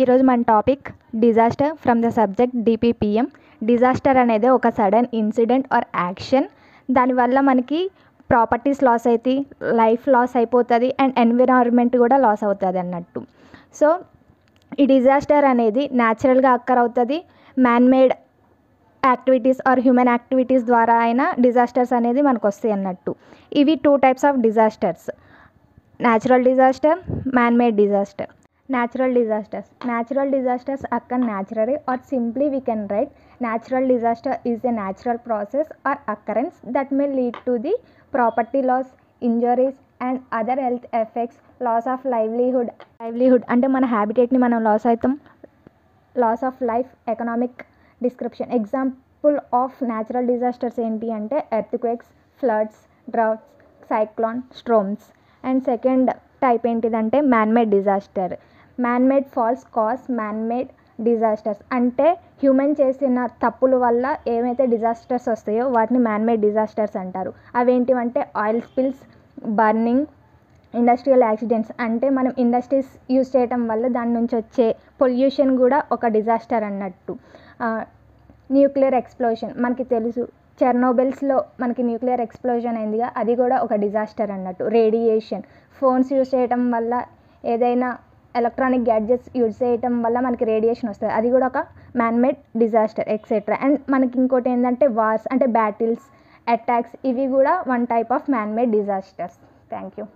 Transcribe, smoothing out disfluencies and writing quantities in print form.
ఈరోజు మన topic disaster from the subject DPPM. Disaster అనేది ఒక సడన్ ఇన్సిడెంట్ ఆర్ యాక్షన్. దానివల్ల మనకి ప్రాపర్టీస్ లాస్ అవుతాయి, లైఫ్ లాస్ అయిపోతుంది అండ్ ఎన్విరాన్మెంట్ కూడా లాస్ అవుతుంది అన్నట్టు. సో ఈ డిజాస్టర్ అనేది న్యాచురల్గా అక్కర్ అవుతుంది, man made activities or human activities ద్వారా అయినా డిజాస్టర్స్ అనేది మనకు వస్తాయి అన్నట్టు. ఇవి 2 types of disasters: natural disaster, man made disaster. Natural disasters occur naturally, or simply we can write natural disaster is a natural process or occurrence that may lead to the property loss, injuries and other health effects, loss of livelihood అంటే మన హ్యాబిటేట్ని మనం loss అవుతాం, loss of life, economic description. Example of natural disasters ఏంటి అంటే earthquakes, floods, droughts, cyclone, storms. And second type ఏంటిదంటే man made disaster. Man made falls cause man made disasters అంటే human చేసిన తప్పుల వల్ల ఏమైతే డిజాస్టర్స్ వస్తాయో వాటిని మ్యాన్ మేడ్ డిజాస్టర్స్ అంటారు. అవేంటివంటే oil spills, burning, industrial accidents అంటే మనం ఇండస్ట్రీస్ యూజ్ చేయటం వల్ల దాని నుంచి వచ్చే పొల్యూషన్ కూడా ఒక డిజాస్టర్ అన్నట్టు. న్యూక్లియర్ ఎక్స్ప్లోషన్ మనకి తెలుసు, చెర్నోబిల్స్లో మనకి న్యూక్లియర్ ఎక్స్ప్లోజన్ అయిందిగా, అది కూడా ఒక డిజాస్టర్ అన్నట్టు. రేడియేషన్, ఫోన్స్ యూజ్ చేయటం వల్ల, ఏదైనా ఎలక్ట్రానిక్ గ్యాడ్జెట్స్ యూజ్ చేయటం వల్ల మనకి రేడియేషన్ వస్తుంది, అది కూడా ఒక man made disaster etcetera. And మనకి ఇంకోటి ఏంటంటే వార్స్ అంటే బ్యాటిల్స్, అటాక్స్, ఇవి కూడా 1 type of man made disasters. Thank you.